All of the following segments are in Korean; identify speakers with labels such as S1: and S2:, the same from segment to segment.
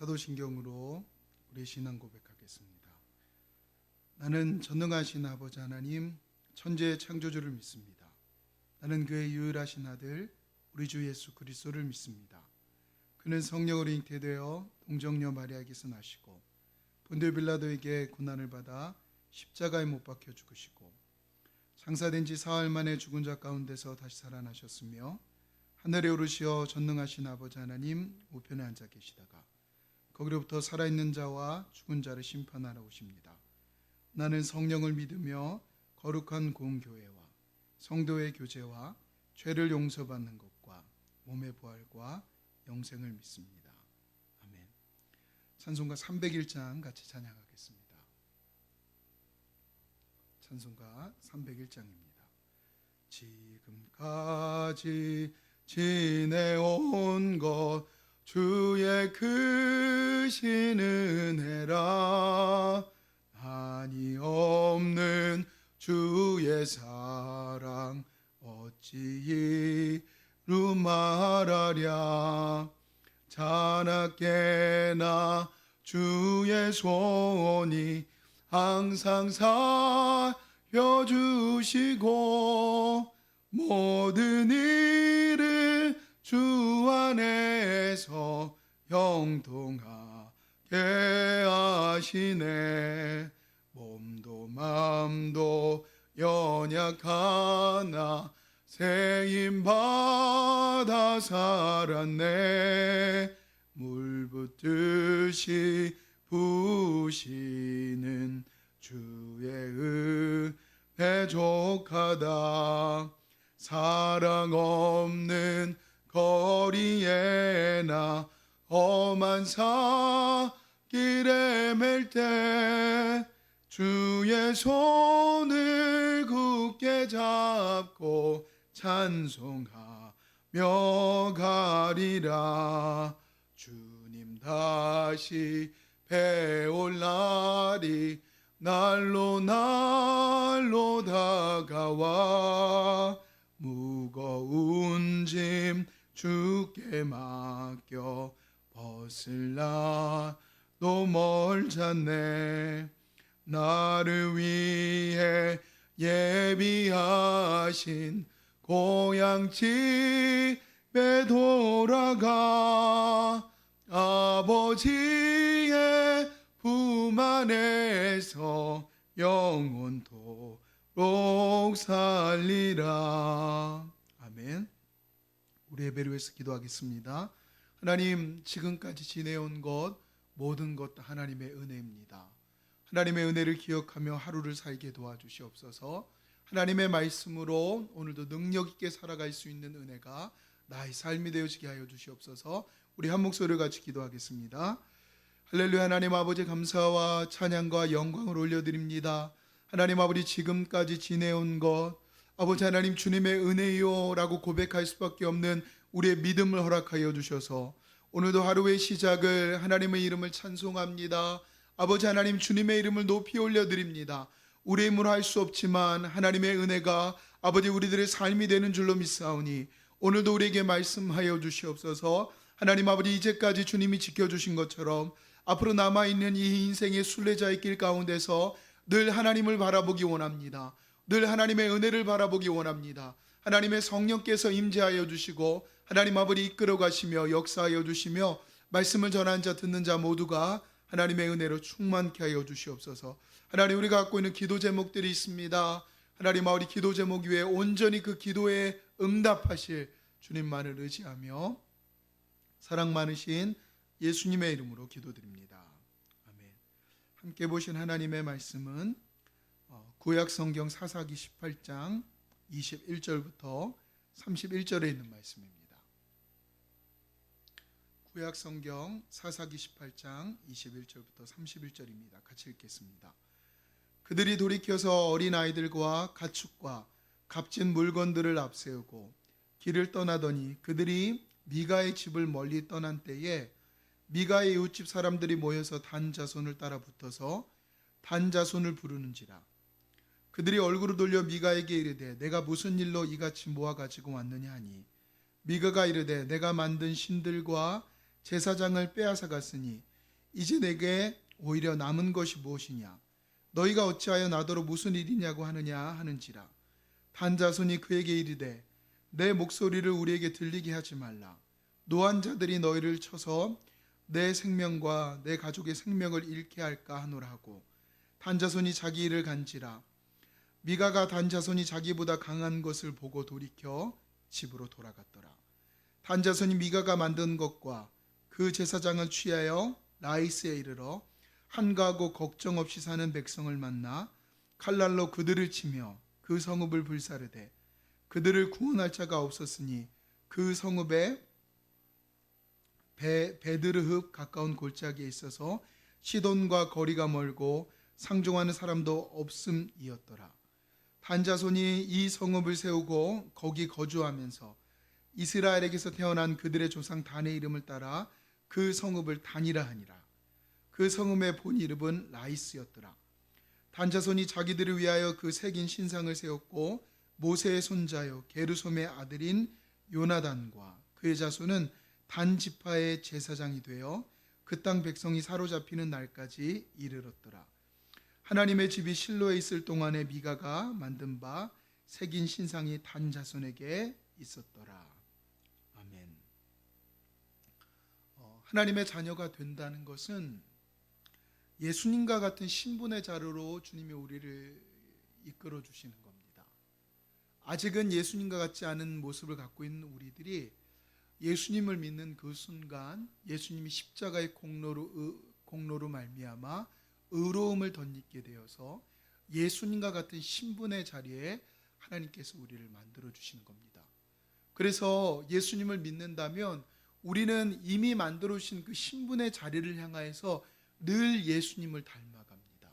S1: 사도신경으로 우리 신앙 고백하겠습니다. 나는 전능하신 아버지 하나님 천지의 창조주를 믿습니다. 나는 그의 유일하신 아들 우리 주 예수 그리스도를 믿습니다. 그는 성령으로 잉태되어 동정녀 마리아에게서 나시고 본디오 빌라도에게 고난을 받아 십자가에 못 박혀 죽으시고 장사된 지 사흘 만에 죽은 자 가운데서 다시 살아나셨으며 하늘에 오르시어 전능하신 아버지 하나님 우편에 앉아 계시다가 거기로부터 살아있는 자와 죽은 자를 심판하러 오십니다. 나는 성령을 믿으며 거룩한 공교회와 성도의 교제와 죄를 용서받는 것과 몸의 부활과 영생을 믿습니다. 아멘. 찬송가 301장 같이 찬양하겠습니다. 찬송가 301장입니다. 지금까지 지내온 것 주의 크신 은혜라. 한이 없는 주의 사랑 어찌 이루 말하랴. 자나깨나 주의 손이 항상 사여주시고 모든 일을 주 안에서 형통하게 하시네. 몸도 맘도 연약하나 세임 받아 살았네. 물 붓듯이 부시는 주의 은혜 족하다. 사랑 없는 거리에나 험한 산길에 맬 때 주의 손을 굳게 잡고 찬송하며 가리라. 주님 다시 배올 날이 날로 다가와 무거운 짐 주께 맡겨 벗을 날도 멀잖네. 나를 위해 예비하신 고향 집에 돌아가 아버지의 품 안에서 영원토록 살리라. 아멘. 우리 예배를 위해서 기도하겠습니다. 하나님, 지금까지 지내온 것 모든 것 하나님의 은혜입니다. 하나님의 은혜를 기억하며 하루를 살게 도와주시옵소서. 하나님의 말씀으로 오늘도 능력 있게 살아갈 수 있는 은혜가 나의 삶이 되어지게 하여 주시옵소서. 우리 한 목소리를 같이 기도하겠습니다. 할렐루야. 하나님 아버지 감사와 찬양과 영광을 올려드립니다. 하나님 아버지 지금까지 지내온 것 아버지 하나님 주님의 은혜요 라고 고백할 수밖에 없는 우리의 믿음을 허락하여 주셔서 오늘도 하루의 시작을 하나님의 이름을 찬송합니다. 아버지 하나님 주님의 이름을 높이 올려드립니다. 우리의 힘으로 할 수 없지만 하나님의 은혜가 아버지 우리들의 삶이 되는 줄로 믿사오니 오늘도 우리에게 말씀하여 주시옵소서. 하나님 아버지 이제까지 주님이 지켜주신 것처럼 앞으로 남아있는 이 인생의 순례자의 길 가운데서 늘 하나님을 바라보기 원합니다. 늘 하나님의 은혜를 바라보기 원합니다. 하나님의 성령께서 임재하여 주시고 하나님 아버지 이끌어 가시며 역사하여 주시며 말씀을 전하는 자 듣는 자 모두가 하나님의 은혜로 충만케 하여 주시옵소서. 하나님 우리가 갖고 있는 기도 제목들이 있습니다. 하나님 아버지 기도 제목 위에 온전히 그 기도에 응답하실 주님만을 의지하며 사랑 많으신 예수님의 이름으로 기도드립니다. 아멘. 함께 보신 하나님의 말씀은 구약 성경 사사기 18장 21절부터 31절에 있는 말씀입니다. 구약 성경 사사기 18장 21절부터 31절입니다. 같이 읽겠습니다. 그들이 돌이켜서 어린아이들과 가축과 값진 물건들을 앞세우고 길을 떠나더니 그들이 미가의 집을 멀리 떠난 때에 미가의 이웃집 사람들이 모여서 단 자손을 따라 붙어서 단 자손을 부르는지라. 그들이 얼굴을 돌려 미가에게 이르되 내가 무슨 일로 이같이 모아 가지고 왔느냐 하니 미가가 이르되 내가 만든 신들과 제사장을 빼앗아 갔으니 이제 내게 오히려 남은 것이 무엇이냐? 너희가 어찌하여 나더러 무슨 일이냐고 하느냐 하는지라. 단자손이 그에게 이르되 내 목소리를 우리에게 들리게 하지 말라. 노한 자들이 너희를 쳐서 내 생명과 내 가족의 생명을 잃게 할까 하노라 하고 단자손이 자기 일을 간지라. 미가가 단자손이 자기보다 강한 것을 보고 돌이켜 집으로 돌아갔더라. 단자손이 미가가 만든 것과 그 제사장을 취하여 라이스에 이르러 한가하고 걱정 없이 사는 백성을 만나 칼날로 그들을 치며 그 성읍을 불사르되 그들을 구원할 자가 없었으니 그 성읍에 베드르흡 가까운 골짜기에 있어서 시돈과 거리가 멀고 상종하는 사람도 없음이었더라. 단자손이 이 성읍을 세우고 거기 거주하면서 이스라엘에게서 태어난 그들의 조상 단의 이름을 따라 그 성읍을 단이라 하니라. 그 성읍의 본 이름은 라이스였더라. 단자손이 자기들을 위하여 그 새긴 신상을 세웠고 모세의 손자요 게르솜의 아들인 요나단과 그의 자손은 단 지파의 제사장이 되어 그 땅 백성이 사로잡히는 날까지 이르렀더라. 하나님의 집이 실로에 있을 동안에 미가가 만든 바 새긴 신상이 단 자손에게 있었더라. 아멘. 하나님의 자녀가 된다는 것은 예수님과 같은 신분의 자료로 주님이 우리를 이끌어 주시는 겁니다. 아직은 예수님과 같지 않은 모습을 갖고 있는 우리들이 예수님을 믿는 그 순간 예수님이 십자가의 공로로 말미암아 의로움을 덧입게 되어서 예수님과 같은 신분의 자리에 하나님께서 우리를 만들어 주시는 겁니다. 그래서 예수님을 믿는다면 우리는 이미 만들어 주신 그 신분의 자리를 향하여서 늘 예수님을 닮아갑니다.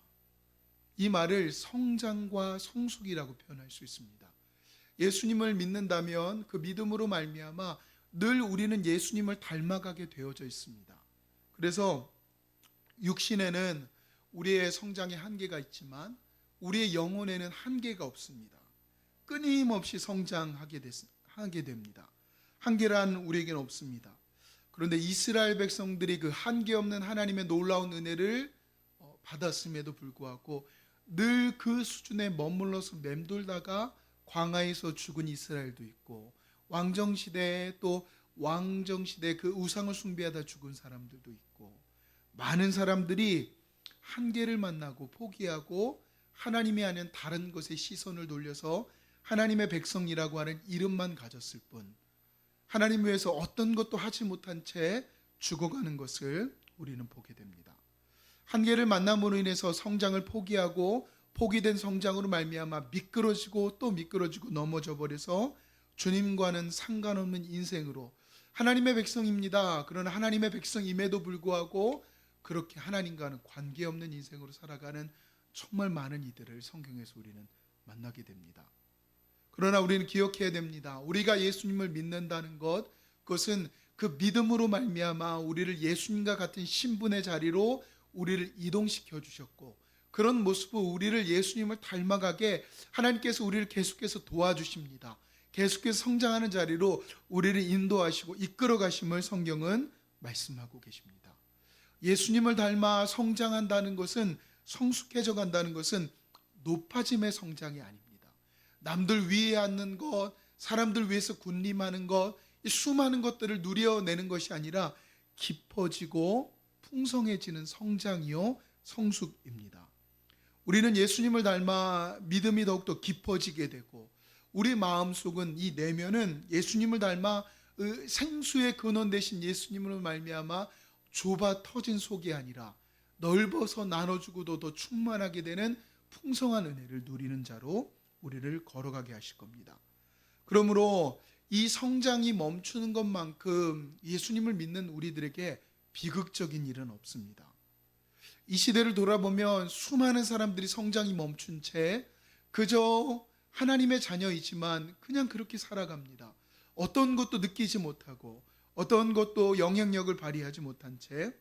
S1: 이 말을 성장과 성숙이라고 표현할 수 있습니다. 예수님을 믿는다면 그 믿음으로 말미암아 늘 우리는 예수님을 닮아가게 되어져 있습니다. 그래서 육신에는 우리의 성장에 한계가 있지만 우리의 영혼에는 한계가 없습니다. 끊임없이 성장하게 됩니다. 한계란 우리에게는 없습니다. 그런데 이스라엘 백성들이 그 한계 없는 하나님의 놀라운 은혜를 받았음에도 불구하고 늘 그 수준에 머물러서 맴돌다가 광야에서 죽은 이스라엘도 있고 왕정시대에 또 왕정시대 그 우상을 숭배하다 죽은 사람들도 있고 많은 사람들이 한계를 만나고 포기하고 하나님이 아닌 다른 것에 시선을 돌려서 하나님의 백성이라고 하는 이름만 가졌을 뿐 하나님 위해서 어떤 것도 하지 못한 채 죽어가는 것을 우리는 보게 됩니다. 한계를 만남으로 인해서 성장을 포기하고 포기된 성장으로 말미암아 미끄러지고 또 미끄러지고 넘어져 버려서 주님과는 상관없는 인생으로 하나님의 백성입니다. 그러나 하나님의 백성임에도 불구하고 그렇게 하나님과는 관계없는 인생으로 살아가는 정말 많은 이들을 성경에서 우리는 만나게 됩니다. 그러나 우리는 기억해야 됩니다. 우리가 예수님을 믿는다는 것, 그것은 그 믿음으로 말미암아 우리를 예수님과 같은 신분의 자리로 우리를 이동시켜 주셨고 그런 모습으로 우리를 예수님을 닮아가게 하나님께서 우리를 계속해서 도와주십니다. 계속해서 성장하는 자리로 우리를 인도하시고 이끌어 가심을 성경은 말씀하고 계십니다. 예수님을 닮아 성장한다는 것은 성숙해져 간다는 것은 높아짐의 성장이 아닙니다. 남들 위에 앉는 것, 사람들 위해서 군림하는 것, 이 수많은 것들을 누려내는 것이 아니라 깊어지고 풍성해지는 성장이요 성숙입니다. 우리는 예수님을 닮아 믿음이 더욱더 깊어지게 되고 우리 마음속은 이 내면은 예수님을 닮아 생수의 근원 되신 예수님으로 말미암아 좁아 터진 속이 아니라 넓어서 나눠주고도 더 충만하게 되는 풍성한 은혜를 누리는 자로 우리를 걸어가게 하실 겁니다. 그러므로 이 성장이 멈추는 것만큼 예수님을 믿는 우리들에게 비극적인 일은 없습니다. 이 시대를 돌아보면 수많은 사람들이 성장이 멈춘 채 그저 하나님의 자녀이지만 그냥 그렇게 살아갑니다. 어떤 것도 느끼지 못하고 어떤 것도 영향력을 발휘하지 못한 채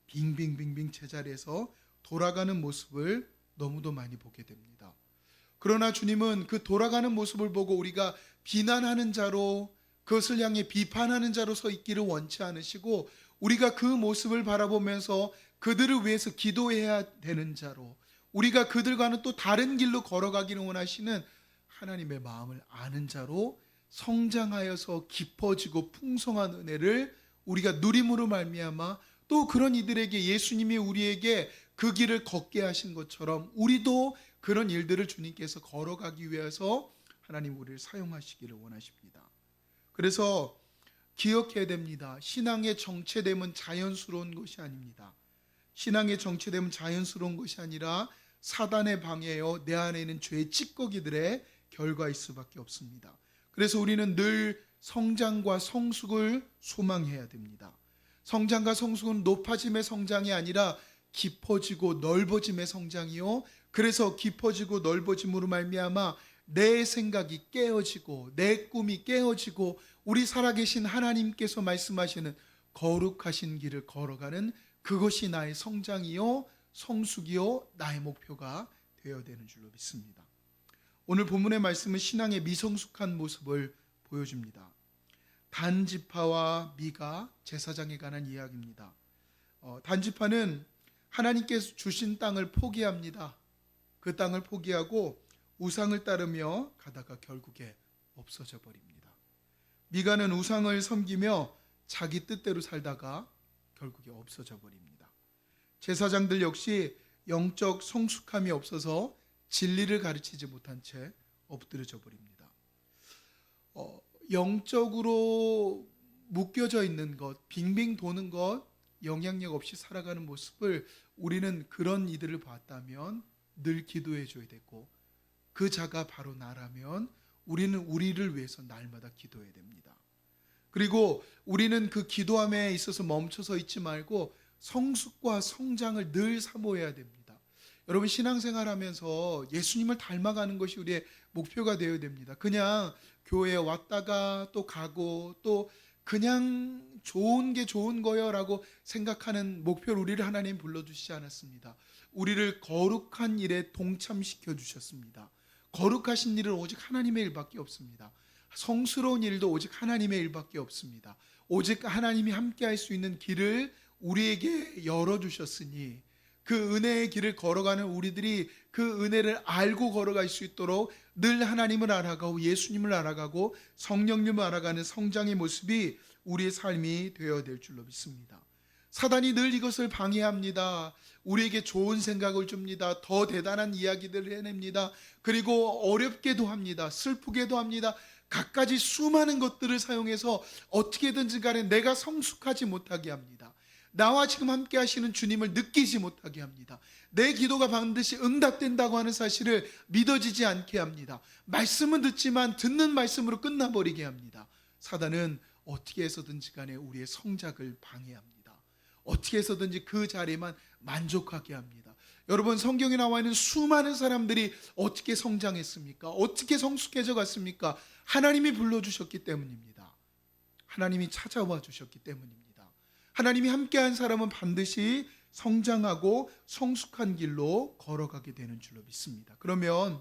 S1: 빙빙빙빙 제자리에서 돌아가는 모습을 너무도 많이 보게 됩니다. 그러나 주님은 그 돌아가는 모습을 보고 우리가 비난하는 자로 그것을 향해 비판하는 자로 서 있기를 원치 않으시고 우리가 그 모습을 바라보면서 그들을 위해서 기도해야 되는 자로, 우리가 그들과는 또 다른 길로 걸어가기를 원하시는 하나님의 마음을 아는 자로 성장하여서 깊어지고 풍성한 은혜를 우리가 누림으로 말미암아 또 그런 이들에게 예수님이 우리에게 그 길을 걷게 하신 것처럼 우리도 그런 일들을 주님께서 걸어가기 위해서 하나님 우리를 사용하시기를 원하십니다. 그래서 기억해야 됩니다. 신앙의 정체됨은 자연스러운 것이 아닙니다. 신앙의 정체됨은 자연스러운 것이 아니라 사단의 방해요, 내 안에 있는 죄의 찌꺼기들의 결과일 수밖에 없습니다. 그래서 우리는 늘 성장과 성숙을 소망해야 됩니다. 성장과 성숙은 높아짐의 성장이 아니라 깊어지고 넓어짐의 성장이요, 그래서 깊어지고 넓어짐으로 말미암아 내 생각이 깨어지고 내 꿈이 깨어지고 우리 살아계신 하나님께서 말씀하시는 거룩하신 길을 걸어가는 그것이 나의 성장이요 성숙이요 나의 목표가 되어야 되는 줄로 믿습니다. 오늘 본문의 말씀은 신앙의 미성숙한 모습을 보여줍니다. 단지파와 미가 제사장에 관한 이야기입니다. 단지파는 하나님께서 주신 땅을 포기합니다. 그 땅을 포기하고 우상을 따르며 가다가 결국에 없어져 버립니다. 미가는 우상을 섬기며 자기 뜻대로 살다가 결국에 없어져 버립니다. 제사장들 역시 영적 성숙함이 없어서 진리를 가르치지 못한 채 엎드려져 버립니다. 영적으로 묶여져 있는 것, 빙빙 도는 것, 영향력 없이 살아가는 모습을 우리는 그런 이들을 봤다면 늘 기도해 줘야 되고, 그 자가 바로 나라면 우리는 우리를 위해서 날마다 기도해야 됩니다. 그리고 우리는 그 기도함에 있어서 멈춰서 있지 말고 성숙과 성장을 늘 사모해야 됩니다. 여러분, 신앙생활하면서 예수님을 닮아가는 것이 우리의 목표가 되어야 됩니다. 그냥 교회에 왔다가 또 가고 또 그냥 좋은 게 좋은 거요 라고 생각하는 목표를 우리를 하나님 불러주시지 않았습니다. 우리를 거룩한 일에 동참시켜 주셨습니다. 거룩하신 일은 오직 하나님의 일밖에 없습니다. 성스러운 일도 오직 하나님의 일밖에 없습니다. 오직 하나님이 함께 할 수 있는 길을 우리에게 열어주셨으니 그 은혜의 길을 걸어가는 우리들이 그 은혜를 알고 걸어갈 수 있도록 늘 하나님을 알아가고 예수님을 알아가고 성령님을 알아가는 성장의 모습이 우리의 삶이 되어야 될 줄로 믿습니다. 사단이 늘 이것을 방해합니다. 우리에게 좋은 생각을 줍니다. 더 대단한 이야기들을 해냅니다. 그리고 어렵게도 합니다. 슬프게도 합니다. 갖가지 수많은 것들을 사용해서 어떻게든지 간에 내가 성숙하지 못하게 합니다. 나와 지금 함께 하시는 주님을 느끼지 못하게 합니다. 내 기도가 반드시 응답된다고 하는 사실을 믿어지지 않게 합니다. 말씀은 듣지만 듣는 말씀으로 끝나버리게 합니다. 사단은 어떻게 해서든지 간에 우리의 성장을 방해합니다. 어떻게 해서든지 그 자리에만 만족하게 합니다. 여러분, 성경에 나와 있는 수많은 사람들이 어떻게 성장했습니까? 어떻게 성숙해져 갔습니까? 하나님이 불러주셨기 때문입니다. 하나님이 찾아와 주셨기 때문입니다. 하나님이 함께한 사람은 반드시 성장하고 성숙한 길로 걸어가게 되는 줄로 믿습니다. 그러면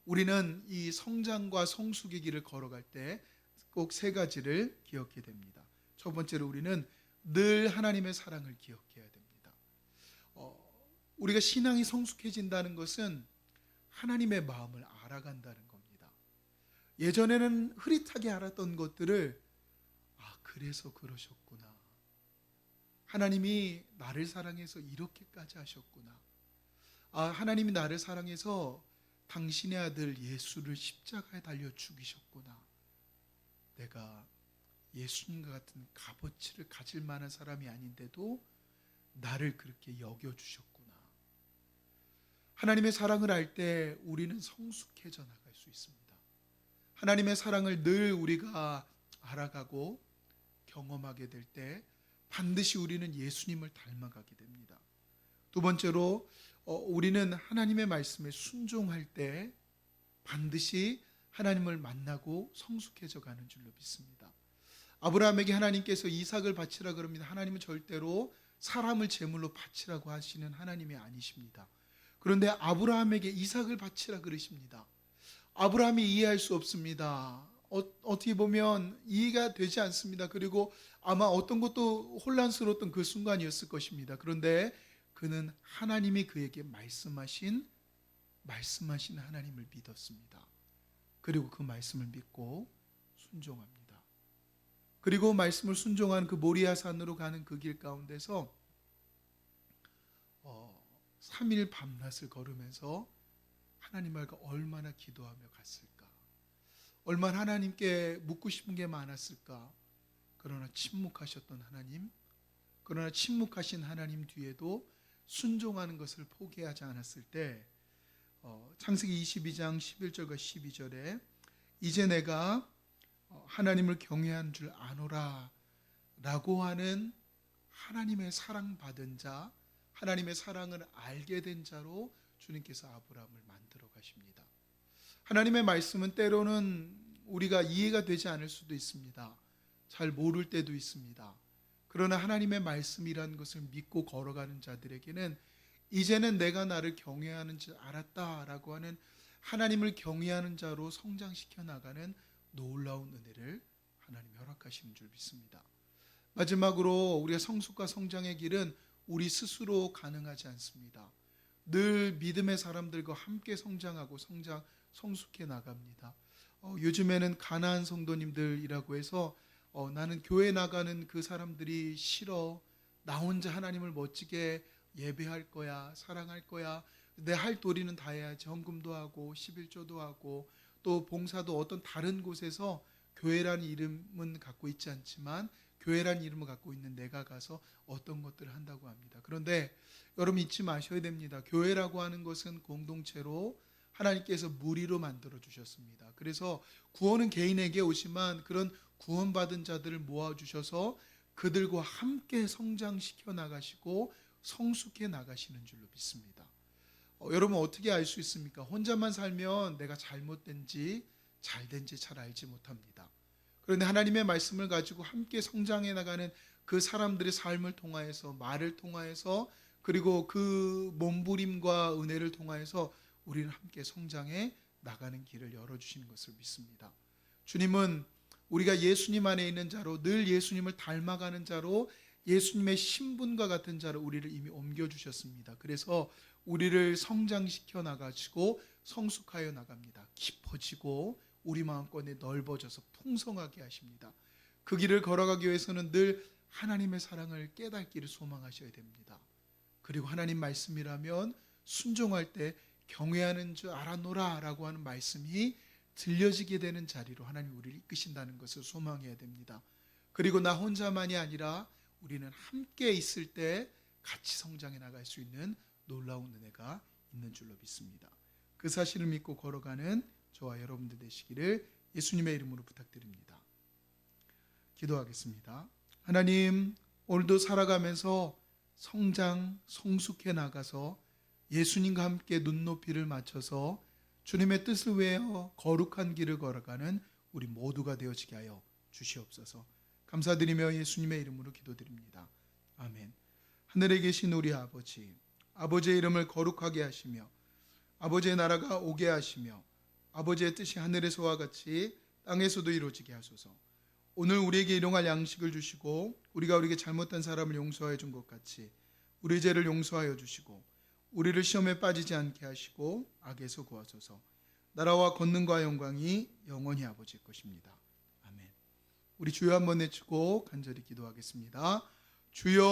S1: 우리는 이 성장과 성숙의 길을 걸어갈 때 꼭 세 가지를 기억해야 됩니다. 첫 번째로 우리는 늘 하나님의 사랑을 기억해야 됩니다. 우리가 신앙이 성숙해진다는 것은 하나님의 마음을 알아간다는 겁니다. 예전에는 흐릿하게 알았던 것들을 그래서 그러셨구나. 하나님이 나를 사랑해서 이렇게까지 하셨구나. 하나님이 나를 사랑해서 당신의 아들 예수를 십자가에 달려 죽이셨구나. 내가 예수님과 같은 값어치를 가질 만한 사람이 아닌데도 나를 그렇게 여겨주셨구나. 하나님의 사랑을 알 때 우리는 성숙해져 나갈 수 있습니다. 하나님의 사랑을 늘 우리가 알아가고 경험하게 될 때 반드시 우리는 예수님을 닮아가게 됩니다. 두 번째로 우리는 하나님의 말씀에 순종할 때 반드시 하나님을 만나고 성숙해져 가는 줄로 믿습니다. 아브라함에게 하나님께서 이삭을 바치라 그럽니다. 하나님은 절대로 사람을 제물로 바치라고 하시는 하나님이 아니십니다. 그런데 아브라함에게 이삭을 바치라 그러십니다. 아브라함이 이해할 수 없습니다. 어떻게 보면 이해가 되지 않습니다. 그리고 아마 어떤 것도 혼란스러웠던 그 순간이었을 것입니다. 그런데 그는 하나님이 그에게 말씀하신 하나님을 믿었습니다. 그리고 그 말씀을 믿고 순종합니다. 그리고 말씀을 순종한 그 모리아 산으로 가는 그 길 가운데서 3일 밤낮을 걸으면서 하나님 말과 얼마나 기도하며 갔을까? 얼마나 하나님께 묻고 싶은 게 많았을까? 그러나 침묵하셨던 하나님, 그러나 침묵하신 하나님 뒤에도 순종하는 것을 포기하지 않았을 때 창세기 22장 11절과 12절에 이제 내가 하나님을 경외한 줄 아노라 라고 하는 하나님의 사랑받은 자, 하나님의 사랑을 알게 된 자로 주님께서 아브라함을 만들어 가십니다. 하나님의 말씀은 때로는 우리가 이해가 되지 않을 수도 있습니다. 잘 모를 때도 있습니다. 그러나 하나님의 말씀이라는 것을 믿고 걸어가는 자들에게는 이제는 내가 나를 경외하는 줄 알았다라고 하는 하나님을 경외하는 자로 성장시켜 나가는 놀라운 은혜를 하나님이 허락하시는 줄 믿습니다. 마지막으로 우리가 성숙과 성장의 길은 우리 스스로 가능하지 않습니다. 늘 믿음의 사람들과 함께 성장하고 성숙해 나갑니다. 요즘에는 가나안 성도님들이라고 해서 나는 교회 나가는 그 사람들이 싫어. 나 혼자 하나님을 멋지게 예배할 거야. 사랑할 거야. 내 할 도리는 다 해야지. 헌금도 하고 11조도 하고 또 봉사도 어떤 다른 곳에서 교회라는 이름은 갖고 있지 않지만 교회라는 이름을 갖고 있는 내가 가서 어떤 것들을 한다고 합니다. 그런데 여러분 잊지 마셔야 됩니다. 교회라고 하는 것은 공동체로 하나님께서 무리로 만들어 주셨습니다. 그래서 구원은 개인에게 오지만 그런 구원받은 자들을 모아주셔서 그들과 함께 성장시켜 나가시고 성숙해 나가시는 줄로 믿습니다. 여러분 어떻게 알 수 있습니까? 혼자만 살면 내가 잘못된지 잘된지 잘 알지 못합니다. 그런데 하나님의 말씀을 가지고 함께 성장해 나가는 그 사람들의 삶을 통하여서 말을 통하여서 그리고 그 몸부림과 은혜를 통하여서 우리는 함께 성장해 나가는 길을 열어주시는 것을 믿습니다. 주님은 우리가 예수님 안에 있는 자로 늘 예수님을 닮아가는 자로 예수님의 신분과 같은 자로 우리를 이미 옮겨주셨습니다. 그래서 우리를 성장시켜 나가시고 성숙하여 나갑니다. 깊어지고 우리 마음권에 넓어져서 풍성하게 하십니다. 그 길을 걸어가기 위해서는 늘 하나님의 사랑을 깨닫기를 소망하셔야 됩니다. 그리고 하나님 말씀이라면 순종할 때 경외하는 줄 알아노라 라고 하는 말씀이 들려지게 되는 자리로 하나님 우리를 이끄신다는 것을 소망해야 됩니다. 그리고 나 혼자만이 아니라 우리는 함께 있을 때 같이 성장해 나갈 수 있는 놀라운 은혜가 있는 줄로 믿습니다. 그 사실을 믿고 걸어가는 저와 여러분들 되시기를 예수님의 이름으로 부탁드립니다. 기도하겠습니다. 하나님, 오늘도 살아가면서 성숙해 나가서 예수님과 함께 눈높이를 맞춰서 주님의 뜻을 위하여 거룩한 길을 걸어가는 우리 모두가 되어지게 하여 주시옵소서. 감사드리며 예수님의 이름으로 기도드립니다. 아멘. 하늘에 계신 우리 아버지, 아버지의 이름을 거룩하게 하시며 아버지의 나라가 오게 하시며 아버지의 뜻이 하늘에서와 같이 땅에서도 이루어지게 하소서. 오늘 우리에게 일용할 양식을 주시고 우리가 우리에게 잘못한 사람을 용서하여 준 것 같이 우리 죄를 용서하여 주시고 우리를 시험에 빠지지 않게 하시고 악에서 구하소서. 나라와 권능과 영광이 영원히 아버지의 것입니다. 아멘. 우리 주여 한번 외치고 간절히 기도하겠습니다. 주여